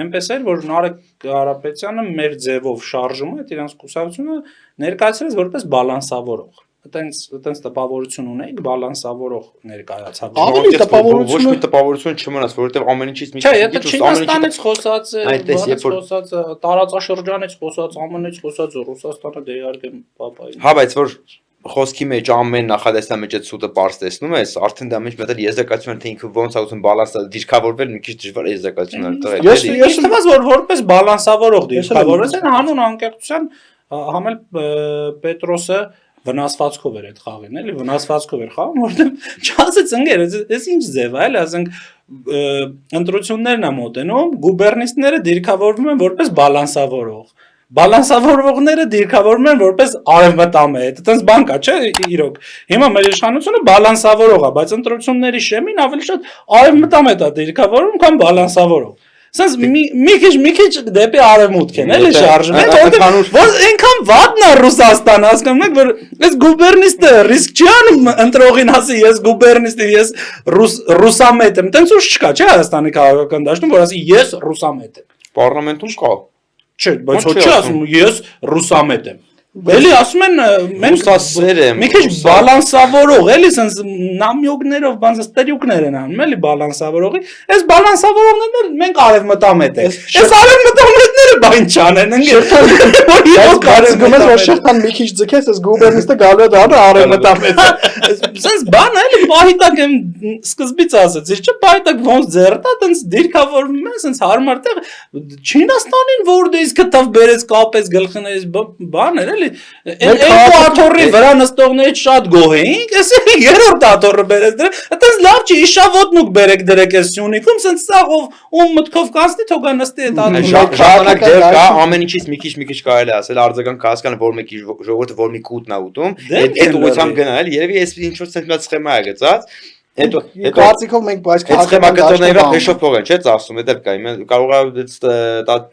այնպես էր որ Նարեկ Կարապետյանը մեր ձևով շարժում է իրանց կուսակցությունը ներկայացրեց որպես բալանսավորող այտենց տպավորություն ունեիք բալանսավորող ներկայացավ ավելի ոչ մի տպավորություն չմնաց որովհետև ամեն ինչից մի չէ եթե Չինաստանից խոսած տարածաշրջանից խոսած ԱՄՆ-ից խոսած Ռուսաստանը դե իհարկե պապային հա բայց որ խոսքի մեջ ամեն նախադասության մեջ այդ սուտը པարզ տեսնում ես, արդեն դա մեջ մտել եզրակացություն թե ինքը ոնց է ուզում բալանս դիրքավորվել մի քիչ դժվար եզրակացություններ տվել։ Ես թվաց որ որպես բալանսավորող դիրքավորես են հանուն անկեղծության համել Պետրոսը վնասվածքով էր այդ խաղին, էլի վնասվածքով էր խաղում, որովհետև չասեց ընկերս, այս ինչ ձև է, էլի, ասենք ընտրություններն է մոտենում, գուբերնիստները դիրքավորվում են որպես բալանսավորող, բալանսավորողները դիրքավորվում են որպես արևմտամետ, այդպես բան կա, չէ, իրոք։ Հիմա մեր իշխանությունը բալանսավորող է, բայց ընտրությունների շեմին ավելի շատ արևմտամետ է դիրքավորվում, քան բալանսավորող։ Սենց մի քիչ դեպի արևմուտք են, էլի շարժվում են, որ այնքան վատն է Ռուսաստանը, հասկանում եք, որ այս գուբերնիստը ռիսկ չի անում ընտրողին ասի, ես գուբերնիստ եմ, ես ռուսամետ եմ, տենց ուժ չկա, չէ, Հայաստանի քաղաքական դաշտում, որ ասի ես ռուսամետ եմ։ Պարլամենտում կա։ Չէ, բայց ոչ չի ասում ես ռուսամետ եմ։ Էլի ասում են մենք ռուսասեր եմ, մի քիչ բալանսավորող, էլի sense նամյոգներով, բան ստերյուկներ են անում, էլի բալանսավորողի։ Այս բալանսավորողներն մենք արևմտամետ ենք։ Այս արևմտամետները բան չանեն, որ ես կարծում եմ որ շղթան մի քիչ ձգես, այս գուբերնիստը գալու է դառը արևմտամետ։ Sense բան էլի պահիտակ եմ սկզբից ասացի, չէ՞ պահիտակ ոնց ձեռտա, տենց դիրքավորվում են, sense հարմար տեղ Չինաստանին որ դե իսկ կտավ բերեց կապեց գլխներից բաներ էլի երկու աթոռի վրա նստողներից շատ գոհ էինք, էս երրորդ աթոռը բերեց դրա, այդպես լավ չի իշավոտն ու բերեք դրեք էս Սյունիքում, sense սաղով ում մտքով կանցնի թողա նստի այդ աթոռը։ Ժամանակ դեռ կա, ամեն ինչից մի քիչ կարելի ասել, արձագանք հասկանալ, որ մեկի ժողովուրդը որ մի կուտն է ուտում, այդ ուղղությամբ գնա էլի, երևի այս ինչ որ sense սխեմա է գծած։ Հետո կարծիքով մենք բայց քաղաքականները հեշոփող են, չէ՞, ծախսում, դա կա։ Կարող է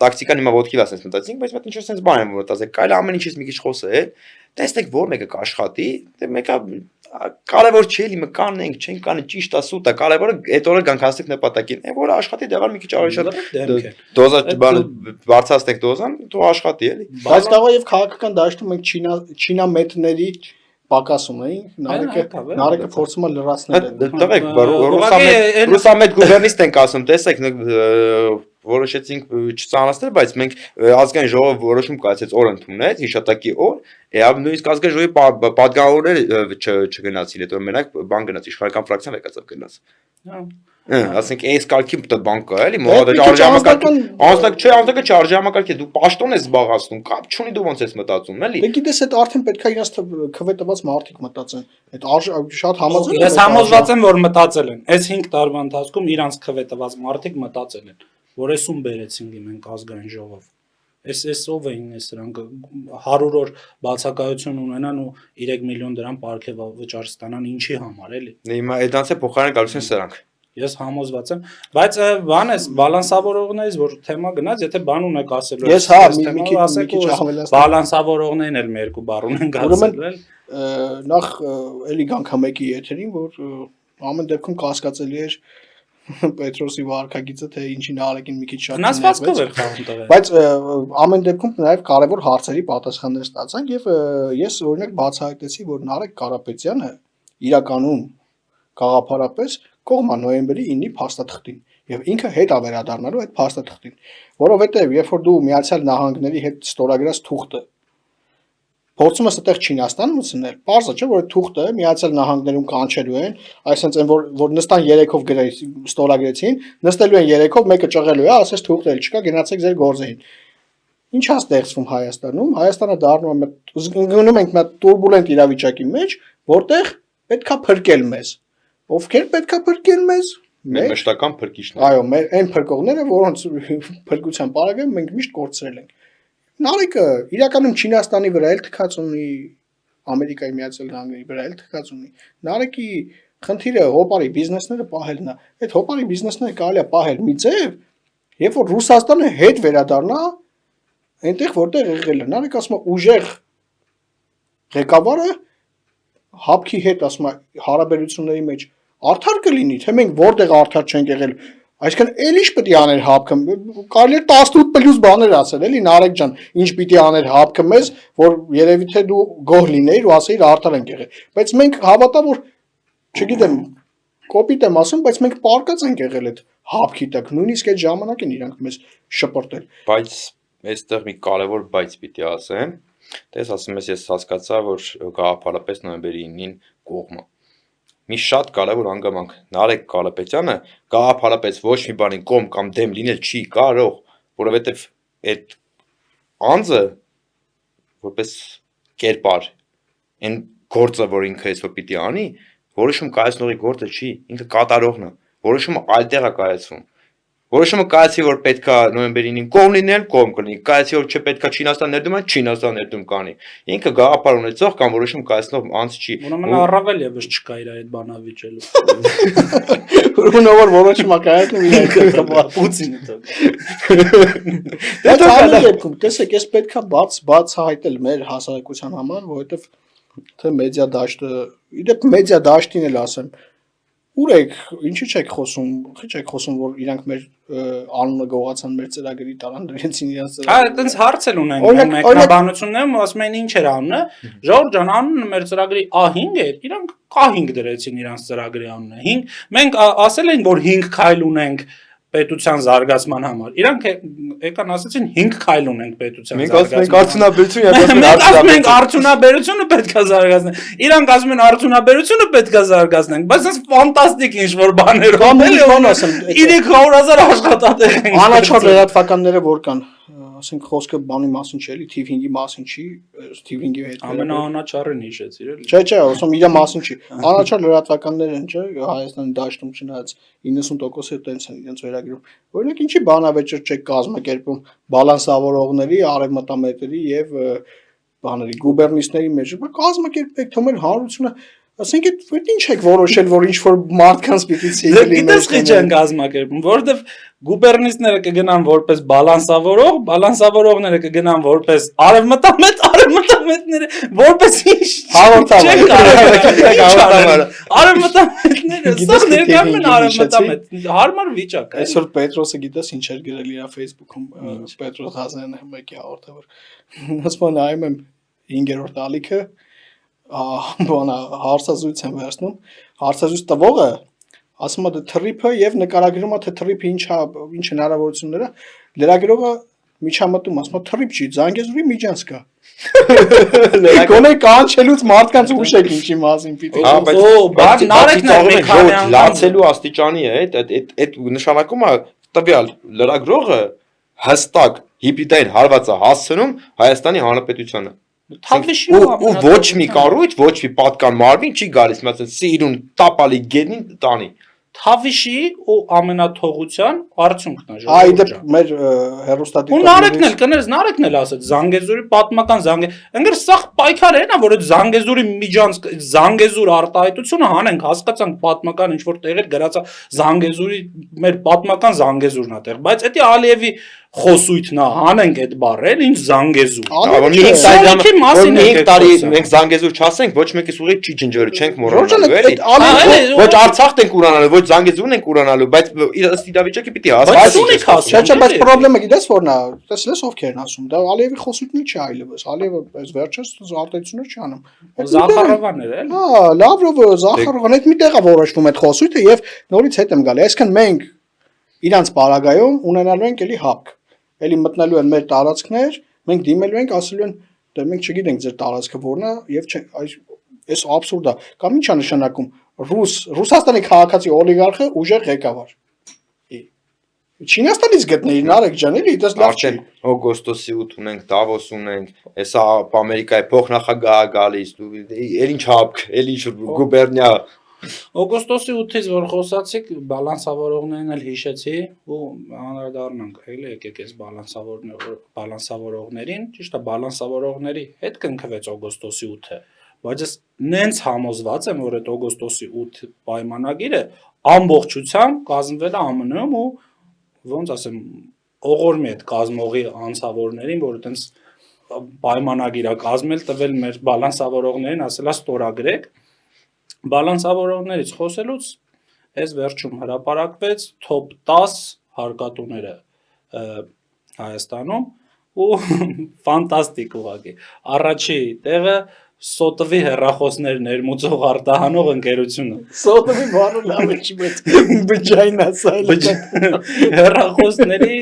տակտիկան հիմա ոտքի լասես մտածենք, բայց մոտ ինչ որ sense բան եմ որ ասեք, կարելի ամեն ինչից մի քիչ խոսել։ Տեսնեք որ մեկը կաշխատի, դե մեկը կարևոր չի էլի մկանենք, չենք կանը ճիշտ է սուտ է, կարևորը այդ օրը գանք հասնենք նպատակին։ Այն որ աշխատի դեղան մի քիչ ավելի շատ դոզա բանը բարձրացնենք դոզան, դու աշխատի էլի։ Բայց կարող է եւ քաղաքական դաշտում մենք չինամետների պակաս ունեին, նարեկը փորձում է լրացնել։ Տղեկ, ռուսամետ գուբերնիստ ենք ասում, տեսեք, որոշեցինք չծանրացնել, բայց մենք ազգային ժողով որոշում կայացեց օր ընդունեց, հիշատակի օր, եւ նույնիսկ ազգային ժողովի պատգամավորները չգնացին, հետո մենակ բան գնաց, իշխանական ֆրակցիան եկածավ գնաց։ Ասենք այս կարգի բան կա, էլի, մոդել արժանապատվի, անձնակը չարժանապատվի, դու պաշտոն ես զբաղացնում, կապ չունի դու ոնց ես մտածում, էլի։ Դե գիտես այդ արդեն պետք է իրաց քվե տված մարդիկ մտածեն։ Այդ շատ համաձայն եմ։ Ես համոզված եմ, որ մտածել են։ Այս 5 տարվա ընթացքում իրանց քվե տված մարդիկ մտածել են, որ էսում բերեցինք մենք ազգային ժողով։ Այս ով էին սրանք 100 օր բացակայություն ունենան ու 3 միլիոն դրամ պարգև վճար ստանան ինչի համար, էլի։ Հիմա այդանց է փոխարեն գալուց են սրանք։ Ես համոզված եմ, բայց բան էս բալանսավորողներից որ թեմա գնաց, եթե բան ունեք ասելու ես հա մի քիչ ասեք բալանսավորողներն էլ մի երկու բառ ունեն ասել, էլ նախ էլի գանք մեկի եթերին, որ ամեն դեպքում կասկածելի էր Պետրոսի վարկագիծը թե ինչին արեկին մի քիչ շատ վնասվածքով էր խաղում տղա։ Բայց ամեն դեպքում նաև կարևոր հարցերի պատասխաններ ստացանք եւ ես օրինակ բացահայտեցի, որ Նարեկ Կարապետյանը իրականում գաղափարապես կողմա նոյեմբերի 9-ի փաստաթղթին եւ ինքը հետ է վերադառնալու այդ փաստաթղթին, որովհետեւ երբ որ դու Միացյալ Նահանգների հետ ստորագրած թուղթը փորձում ես այդտեղ Չինաստան մտցնել, պարզը չէ որ թուղթը Միացյալ Նահանգներում կանչելու են, այսինքն այն որ նստան 3-ով ստորագրեցին, նստելու են 3-ով, մեկը ճղելու է, ասես թուղթը էլ չկա, գնացեք ձեր գործերին։ Ինչ է ստեղծվում Հայաստանում։ Հայաստանը դառնում է գնում ենք մի տուրբուլենտ իրավիճակի մեջ, որտեղ պետքա փրկել մեզ։ Ովքեր պետքա փրկել մեզ։ Մեր մշտական փրկիչները։ Այո, մեր այն փրկողները, որոնց փրկության պարագայում մենք միշտ կորցրել ենք։ Նարեկը իրականում Չինաստանի վրա էլ թքած ունի, Ամերիկայի Միացյալ Նահանգների վրա էլ թքած ունի։ Նարեկի խնդիրը հոպարի բիզնեսները պահելն է։ Այդ հոպարի բիզնեսները կարելի է պահել մի ձև, երբ որ Ռուսաստանը հետ վերադառնա այնտեղ որտեղ եղել է։ Նարեկը ասում է ուժեղ ղեկավարը հապքի հետ ասում է հարաբերությունների մեջ արդար կլինի, թե մենք որտեղ արդար չենք եղել։ Այսինքն էլի ինչ պետք է աներ հապկը, կարելի է 18+ բաներ ասել, էլի Նարեկ ջան, ինչ պիտի աներ հապկը մեզ, որ երևի թե դու գոհ լինեիր ու ասեիր արդար ենք եղել։ Բայց մենք հավատա որ չգիտեմ, կոպիտ եմ ասում, բայց մենք պարկած ենք եղել այդ հապքի տակ, նույնիսկ այդ ժամանակին իրանք մեզ շպրտել։ Բայց այստեղ մի կարևոր բայց պիտի ասեմ, Տես ասում ես ես հասկացա, որ գաղափարապես նոյեմբերի 9-ին կողմը։ Մի շատ կարևոր հանգամանք Նարեկ Կարապետյանը գաղափարապես ոչ մի բանի կողմ կամ դեմ լինել չի կարող, որովհետև այդ անձը որպես կերպար այն գործը, որ ինքը այսօր պիտի անի, որոշում կայացնողի գործը չի, ինքը կատարողն է, որոշումը այլտեղ է կայացվում։ Որոշումը կայացի, որ պետքա նոյեմբերի 9-ին կողմ լինել, կողմ կլինի, կայացի, որ չպետքա Չինաստան ներդրում այն, Չինաստան ներդրում կանի։ Ինքը գաղափար ունեցող կամ որոշում կայացնող անձ չի։ Ուրեմն առավել եւս չկա իր այդ բանավիճելու։ Ուրեմն որ որոշում կայացնում իրենք Պուտինը թող։ Դա ցավալի դեպքում, տեսեք, ես պետքա բաց հայտել մեր հասարակության համար, որովհետև թե մեդիա դաշտը, իդեպ մեդիա դաշտին էլ ասեմ, ուր եք, ինչի՞ չեք խոսում, խի՞ չեք խոսում, որ իրանք մեր անունը գողացան մեր ծրագրի տարան դրեցին իրենց Հա, այդպես հարց էլ ունենք մեկնաբանություններում, ասում են ինչ էր անունը, Ժողովուրդ ջան, անունը մեր ծրագրի A5 էր, իրանք K5 դրեցին իրանց ծրագրի անունը։ 5 մենք ասել ենք, որ 5 քայլ ունենք պետության զարգացման համար։ Իրանք եկան ասացին 5 քայլ ունենք պետության զարգացման։ Մենք ասում ենք Մենք ասում ենք արդյունաբերությունը արդյունաբերություն, պետք է զարգացնենք։ Իրանք ասում են արդյունաբերությունը պետք է զարգացնենք, բայց այս ֆանտաստիկ ինչ որ բաներ Կամ ուրիշ բան ասեմ, 300,000 աշխատատեղ են։ անաչառ լրատվականները որ կան, ասենք խոսքը բանի մասին չէ, էլի թիվ 5-ի մասին չի, թիվ 5-ի հետ։ Ամենաանաչառին հիշեցիր էլի։ Չէ, ասում իր մասին չի։ Անաչառ լրատվականներ են, չէ, Հայաստանի դաշտում չնայած 90%-ը տենց են իրենց վերագրում։ Օրինակ ինչի բանավեճեր չեք կազմակերպում բալանսավորողների, արևմտամետերի եւ բաների գուբերնիստների մեջ։ Բայց կազմակերպեք, թող մեր հանրությունը ասենք այդ ինչ եք որոշել, որ ինչ որ մարդկանց պիտի ցիլի Գիտես քիչ են կազմակերպում, որովհետև գուբերնիստները կգնան որպես բալանսավորող, բալանսավորողները կգնան որպես արևմտամետ, արևմտամետները որպես ինչ հաղորդավար։ Արևմտամետները սա ներկայանում են արևմտամետ, հարմար վիճակ է։ Այսօր Պետրոսը գիտես ինչ էր գրել իր Facebook-ում, Պետրոս Ղազարյանը մեկի հաղորդավար։ Ասում նայում եմ 5-րդ ալիքը բանա հարցազրույց եմ վերցնում, հարցազրույց տվողը ասում է թրիփը եւ նկարագրում է թե թրիփը ինչ հնարավորություններ է, լրագրողը միջամտում ասում է թրիփ չի, Զանգեզուրի միջանց կա։ Գոնե կանչելուց մարդկանց ուշ եք ինչի մասին պիտի։ Բայց Նարեկն է մեքանի անգամ լացելու աստիճանի է, այդ նշանակում է տվյալ լրագրողը հստակ հիբրիդային հարված է հասցնում Հայաստանի Հանրապետությանը։ Թավիշի ու ոչ մի կառույց, ոչ մի պատկան մարմին չի գալիս, ասեն, սիրուն տապալի գենին տանի։ Թավիշի ու ամենաթողության արդյունքն է։ Այ դե մեր հերոստատիկը։ Ու Նարեկն էլ կներես, Նարեկն էլ ասեց Զանգեզուրի պատմական ընկեր սա պայքար է նա, որ այդ Զանգեզուրի միջանց Զանգեզուր արտահայտությունը հանենք, հասկացանք պատմական ինչ որ տեղեր գրածա Զանգեզուրի մեր պատմական Զանգեզուրն է տեղ, բայց դա Ալիևի խոսույթն է, հանենք այդ բառը, ինչ Զանգեզուր։ Մենք տարի մենք Զանգեզուր չասենք, ոչ մեկից ուղիղ չի ջնջվելու, չենք մոռանալու, էլի։ Ոչ Արցախն ենք ուրանալու, ոչ Զանգեզուրն ենք ուրանալու, բայց ըստ իրավիճակի պիտի հասկանաս։ Չէ, բայց խնդրեմը գիտես որն է, տեսնես ովքեր են ասում, դա Ալիևի խոսույթն չի այլևս, Ալիևը այս վերջերս արտահայտություններ չի անում։ Զախարովան էր, էլի։ Հա, Լավրովը, Զախարովան այդ մի տեղը որոշվում այդ խոսույթը եւ նորից հետ եմ գալի, այսինքն մենք իրանց պարագայում ունենալու ենք էլի հապկ, էլի մտնելու են մեր տարածքներ, մենք դիմելու ենք, ասելու են, դե մենք չգիտենք ձեր տարածքը որն է եւ այս աբսուրդ է։ Կամ ի՞նչ է նշանակում Ռուսաստանի քաղաքացի օլիգարխը ուժեղ ղեկավար։ Չինաստանից գտնեի Նարեկ ջան, էլի դες լավ չէ։ Օգոստոսի 8 ունենք, Դավոս ունենք, հեսա Ամերիկայի փոխնախագահը գալիս, էլ ինչ հապկ, էլ ինչ գուբերնիա։ Օգոստոսի 8-ից որ խոսացիք, բալանսավորողներն էլ հիշեցի ու անդրադառնանք, էլի եկեք այս բալանսավորողներին, ճիշտ է, բալանսավորողների հետ կնքվեց օգոստոսի 8-ը, բայց ես նենց համոզված եմ, որ այդ օգոստոսի 8 պայմանագիրը ամբողջությամբ կազմվել է ԱՄՆ-ում ու ոնց ասեմ, օղորմի այդ կազմողի անձավորներին, որ այտենց պայմանագիր է կազմել, տվել մեր բալանսավորողներին, ասելա ստորագրեք, բալանսավորողներից խոսելուց այս վերջում հրապարակվեց top 10 հարկատուները Հայաստանում ու ֆանտաստիկ ուղղակի։ Առաջի տեղը Սոտովի հեռախոսներ ներմուծող արտահանող ընկերությունը։ Սոտովի բառը լավ է չի բայց բջջային ասել։ Հեռախոսների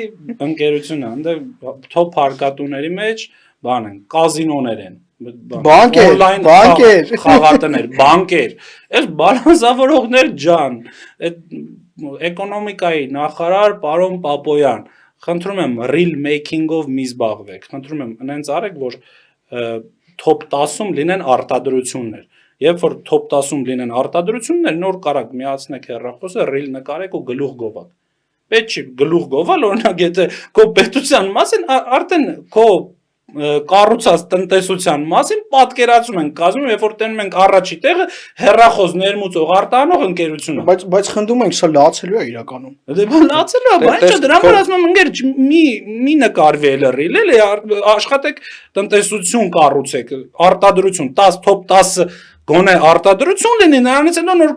ընկերությունը, ընդ top հարկատուների մեջ բան են, կազինոներ են, Բանկեր, բանկեր։ խաղատներ, բանկեր։ Այս բալանսավորողներ ջան, այդ էկոնոմիկայի նախարար պարոն Պապոյան, խնդրում եմ real making-ով մի զբաղվեք, խնդրում եմ այնց արեք, որ top 10-ում լինեն արտադրություններ։ Երբ որ top 10-ում լինեն արտադրություններ, նոր կարակ միացնեք հեռախոսը, reel նկարեք ու գլուխ գովակ։ Պետք չի գլուխ գովալ, օրինակ եթե քո պետության մասին արդեն քո կառուցած տնտեսության մասին պատկերացում են կազմում, երբ որ տենում ենք առաջի տեղը հեռախոս ներմուծող արտահանող ընկերությունը։ Բայց խնդում ենք սա լացելու է իրականում։ Դե բան լացելու է, բայց չէ դրա համար ասում եմ ընկեր մի նկարվի էլ ռիլ էլի աշխատեք տնտեսություն կառուցեք, արտադրություն 10 top 10 գոնե արտադրություն լինի, նրանից հետո նոր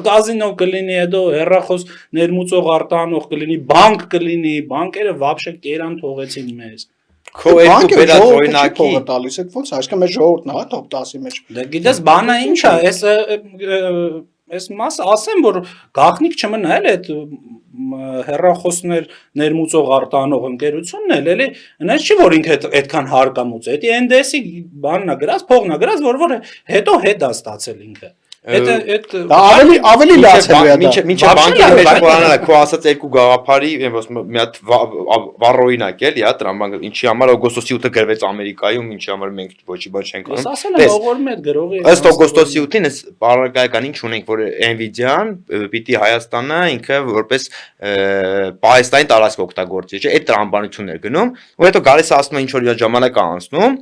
կազինո կլինի, հետո հեռախոս ներմուծող արտահանող կլինի, բանկ կլինի, բանկերը вообще կերան թողեցին մեզ։ Քո երկու վերած օրինակի տալիս եք ոնց, այսինքն մեր ժողովուրդն է top 10-ի մեջ։ Դե գիտես բանը ինչ է, այս մասը ասեմ որ գաղտնիք չմնա էլ այդ հեռախոսներ ներմուծող արտահանող ընկերությունն էլ էլի այնպես չի որ ինքը այդքան հարկամուծ է, դա NDS-ի բանն է գրած, փողն է գրած, որ հետո հետ է ստացել ինքը։ Դա ավելի լացելու է դա։ Մինչև բանկի մեջ խորանալը քո ասած երկու գաղափարի մի հատ վառօրինակ էլի, հա, տրամբանկը ինչի համար օգոստոսի 8-ը գրվեց Ամերիկայում, ինչի համար մենք ոչի բան չենք անում։ Ասել եմ ողորմի հետ գրողի։ Ըստ օգոստոսի 8-ին էս բառակայական ինչ ունենք, որ Nvidia-ն պիտի Հայաստանը ինքը որպես պահեստային տարածք օգտագործի, չէ՞, այդ տրամաբանություններ գնում, ու հետո գալիս ասում է ինչ որ ժամանակ է անցնում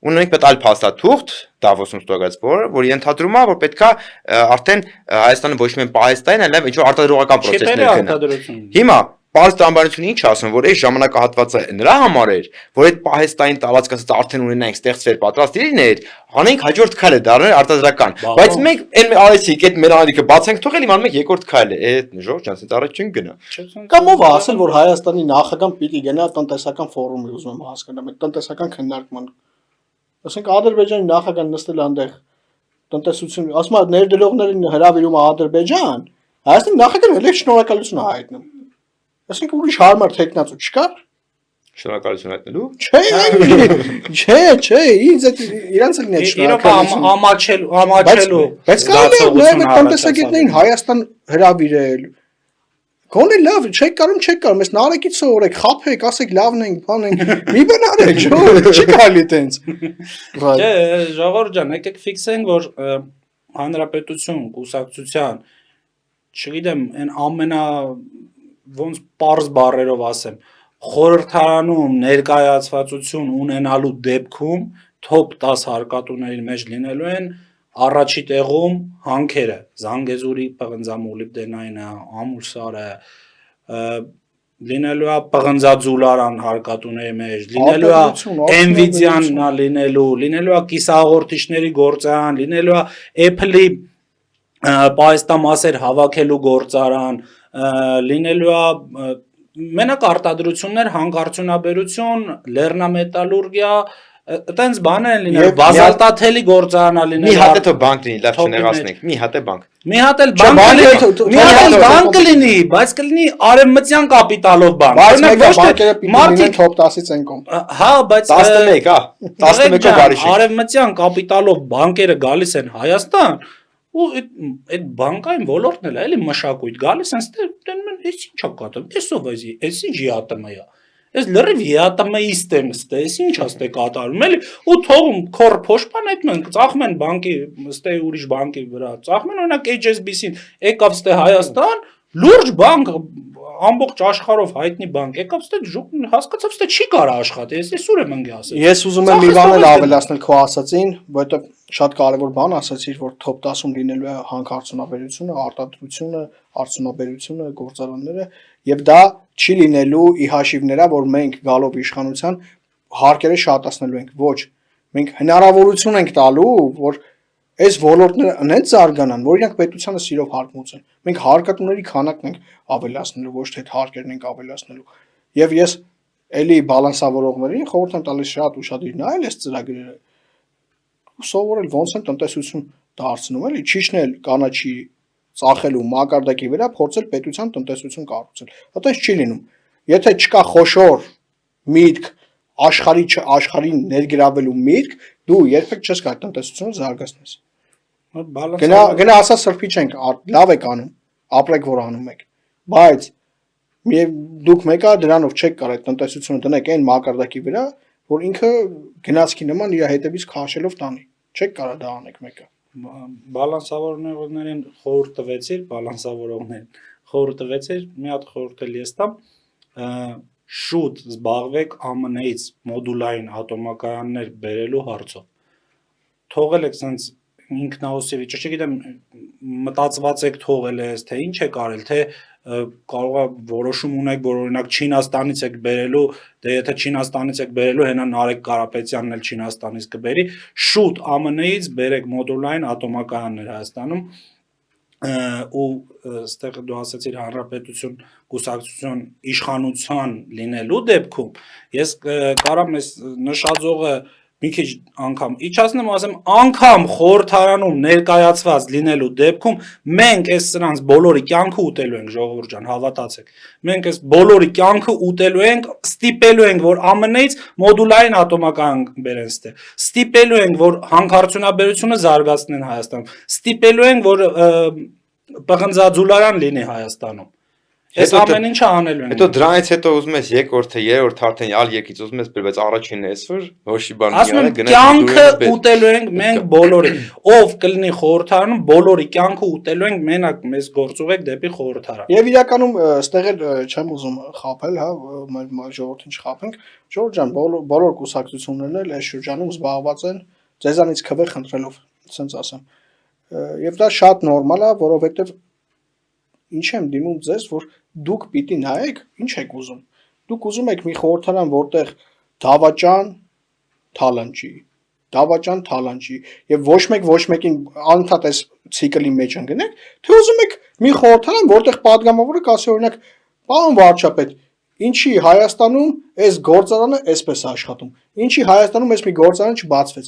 ունենք պետք այլ փաստաթուղթ Դավոսում ստուգացվող, որ ենթադրում է, որ պետքա արդեն Հայաստանը ոչ միայն պահեստային, այլև ինչ որ արտադրողական process-ներ գնա։ Հիմա Պարզ տրամաբանությունը ինչ ասում, որ այս ժամանակահատվածը նրա համար էր, որ այդ պահեստային տարածքը արդեն ունենանք ստեղծվել պատրաստ լիներ, անենք հաջորդ քայլը դառներ արտադրական։ Բայց մենք այն արեցիք, այդ մեր անելիքը բացենք թողել, իմ անում ենք երկրորդ քայլը, այդ Ժորժ ջան, այդ առաջ չենք գնա։ Կամ ով ասել, որ Հայաստանի նախագահան պիտի գնա տնտեսական ֆորումի, ուզում եմ հասկանալ, այդ տնտեսական քննարկման։ Ասենք Ադրբեջանի նախագահան նստել այնտեղ տնտեսություն, ասում է ներդրողներին հրավիրում է Ադրբեջան, Հայաստանի նախագահն էլ շնորհակալություն է հայտնում։ Այսինքն ուրիշ հարմար տեխնացու չկար։ Շնորհակալություն հայտնելու։ Չէ, ինձ իրանց էլ net շնորհակալություն ամաչելու։ Բայց կարելի է նաև տնտեսագետներին Հայաստան հրավիրել։ Գոնե լավ, չեք կարում, ես նարեկից սովորեք, խափեք, ասեք լավն ենք, բան ենք, մի բան արեք, չի կարելի տենց։ Չէ, Ժողովուրդ ջան, եկեք ֆիքսենք, որ հանրապետություն, կուսակցության, չգիտեմ, այն ամենա ոնց պարզ բառերով ասեմ, խորհրդարանում ներկայացվածություն ունենալու դեպքում top 10 հարկատուների մեջ լինելու են առաջի տեղում հանքերը, Զանգեզուրի պղնձամոլիբդենայինը, Ամուլսարը, լինելու է պղնձաձուլարան հարկատուների մեջ, լինելու է Nvidia-ն լինելու է կիսահաղորդիչների գործարան, լինելու է Apple-ի պահեստամասեր հավաքելու գործարան, լինելու է մենակ արտադրություններ, հանքարդյունաբերություն, լեռնամետալուրգիա, այտենց բան են լինել, բազալտաթելի գործարանա լինել։ Մի հատ է թող բանկ լինի, լավ չնեղացնենք, մի հատ է բանկ։ Մի հատ էլ բանկ կլինի, բայց կլինի արևմտյան կապիտալով բանկ։ Օրինակ ոչ թե մարդիկ top 10-ից են կոմ։ Հա, բայց 11, հա, 11-ով բարիշ։ Արևմտյան կապիտալով բանկերը գալիս են Հայաստան, ու այդ բանկային ոլորտն էլ էլի մշակույթ գալիս են, դնում են, էս ինչա կատում, էսով էս ինչ ԵԱՏՄ-ը։ Ես լրիվ ԵԱՏՄ-իստ եմ ստե, էս ինչ աստե կատարում էլի, ու թողում քոր փոշպան այդ մենք ծախում են բանկի, ստե ուրիշ բանկի վրա, ծախում են օրինակ HSBC-ին, եկավ ստե Հայաստան, լուրջ բանկ, ամբողջ աշխարհով հայտնի բանկ, եկավ ստե հասկացավ ստե չի կարա աշխատի, ես ուր եմ ընկի ասել։ Ես ուզում եմ մի բան էլ ավելացնել քո ասածին, որովհետեւ շատ կարևոր բան ասացիր, որ top 10-ում լինելու է հանքարդյունաբերությունը, արտադրությունը, արդյունաբերությունը, գործարանները, եւ դա չի լինելու ի հաշիվներա, որ մենք գալով իշխանության հարկերը շատացնելու ենք, ոչ, մենք հնարավորություն ենք տալու, որ այս ոլորտները այնց զարգանան, որ իրանք պետությանը սիրով հարկմուծեն։ Մենք հարկատուների քանակն ենք ավելացնելու, ոչ թե հարկերն ենք ավելացնելու։ Եվ ես էլի բալանսավորողներին խորհուրդ եմ տալիս շատ ուշադիր նայել այս ծրագրերը, սովորել ոնց են տնտեսություն դարձնում, էլի չիջնել կանաչի ծախելու մակարդակի վրա, փորձել պետության տնտեսություն կառուցել։ Այդպես չի լինում։ Եթե չկա խոշոր միտք, աշխարհին ներգրավելու միտք, դու երբեք չես կարող տնտեսությունը զարգացնես։ Բալանս Գնա ասա սրբի չենք, լավ եք անում, ապրեք որ անում եք, բայց դուք մեկա դրանով չեք կարող տնտեսությունը տնեք այն մակարդակի վրա, որ ինքը գնացքի նման իր հետևից քաշելով տանի։ Չեք կարող դա անեք մեկը։ բալանսավորողներին խորհուրդ տվեցիր, մի հատ խորհուրդ էլ ես տամ, շուտ զբաղվեք ԱՄՆ-ից մոդուլային ատոմակայաններ բերելու հարցով։ Թողել եք sense ինքնահոսի վիճը, չգիտեմ, մտածված եք թողել ես, թե ինչ եք արել, թե կարող է որոշում ունեք, որ օրինակ Չինաստանից եք բերելու, դե եթե Չինաստանից եք բերելու, հենա Նարեկ Կարապետյանն էլ Չինաստանից կբերի, շուտ ԱՄՆ-ից բերեք մոդուլային ատոմակայաններ Հայաստանում, ու այստեղ դու ասացիր հանրապետություն, կուսակցություն, իշխանության լինելու դեպքում, ես կարամ այս նշաձողը մի քիչ անգամ իջացնեմ, ասեմ, անգամ խորհրդարանում ներկայացված լինելու դեպքում մենք այս սրանց բոլորի կյանքը ուտելու ենք, ժողովուրդ ջան, հավատացեք։ Մենք այս բոլորի կյանքը ուտելու ենք, ստիպելու ենք, որ ԱՄՆ-ից մոդուլային ատոմակայան բերեն ստե։ Ստիպելու ենք, որ հանքարդյունաբերությունը զարգացնեն Հայաստանում։ Ստիպելու ենք, որ պղնձաձուլարան լինի Հայաստանում։ Այս ամեն ինչը անելու ենք։ Հետո դրանից հետո ուզում ես երկրորդ երրորդ արդեն ալ երկից ուզում ես բերված առաջինն էսվր, ոչի բան Ասում եմ, կյանքը ուտելու ենք մենք բոլորի։ Ով կլինի խորհրդարանում, բոլորի կյանքը ուտելու ենք, մենակ մեզ գործուղեք դեպի խորհրդարան։ Եվ իրականում այստեղ էլ չեմ ուզում խաբել, հա, մեր ժողովրդին չխաբենք։ Ժողովուրդ ջան, բոլոր կուսակցություններն էլ այս շրջանում զբաղված են ձեզանից քվե խնդրելով, ասենց ասեմ։ Եվ դա շատ նորմալ է, որովհետև ինչ եմ դիմում ձեզ, որ դուք պիտի նայեք, ինչ եք ուզում։ Դուք ուզում եք մի խորհրդարան, որտեղ դավաճան թալանչի, եւ ոչ մեկին անընդհատ այս ցիկլի մեջ ընկնեք, թե ուզում եք մի խորհրդարան, որտեղ падգամավորը կասի օրինակ, պարոն վարչապետ, ինչի Հայաստանում այս գործարանը այսպես է աշխատում։ Ինչի Հայաստանում այս մի գործարան չբացվեց։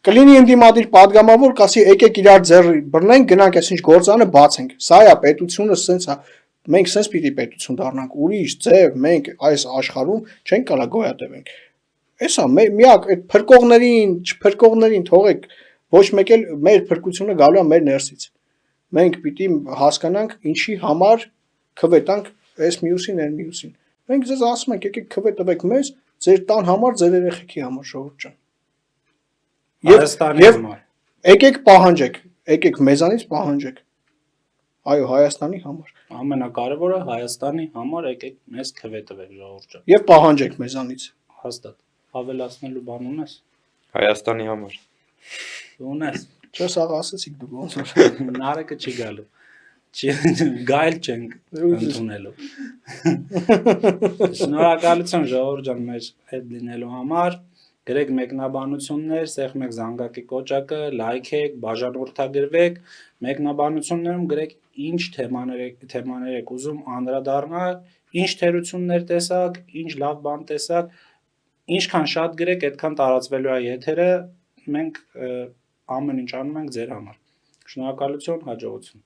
Կլինի ընդդիմադիր падգամավոր կասի եկեք իրար ձեռ բռնենք, գնանք այս ինչ գործարանը բացենք։ Սա է պետությունը, սենց է։ Մենք sense պիտի պետություն դառնանք, ուրիշ ձև մենք այս աշխարհում չենք կարա գոյատևենք։ Էսա միակ այդ չփրկողներին թողեք, ոչ մեկ էլ մեր փրկությունը գալու է մեր ներսից։ Մենք պիտի հասկանանք ինչի համար քվե տանք այս մյուսին, այն մյուսին։ Մենք ձեզ ասում ենք, եկեք քվե տվեք մեզ, ձեր տան համար, ձեր երեխեքի համար, ժողովուրդ ջան։ Հայաստանի համար։ Եկեք պահանջեք, եկեք մեզանից պահանջեք։ Այո, Հայաստանի համար։ Ամենակարևորը Հայաստանի համար եկեք մեզ քվե տվեք, ժողովուրդ ջան։ Եվ պահանջեք մեզանից։ Հաստատ։ Ավելացնելու բան ունես։ Հայաստանի համար։ Ունես։ Չէ, սա ասացիք դուք ոնց որ։ Նարեկը չի գալու։ Գայլ չենք ընդունելու։ Շնորհակալություն ժողովուրդ ջան մեր հետ լինելու համար։ Գրեք մեկնաբանություններ, սեղմեք զանգակի կոճակը, լայքեք, բաժանորդագրվեք, մեկնաբանություններում գրեք ինչ թեմաներ եք ուզում անդրադառնալ, ինչ թերություններ տեսաք, ինչ լավ բան տեսաք, ինչքան շատ գրեք, այդքան տարածվելու է եթերը, մենք ամեն ինչ անում ենք ձեր համար։ Շնորհակալություն, հաջողություն։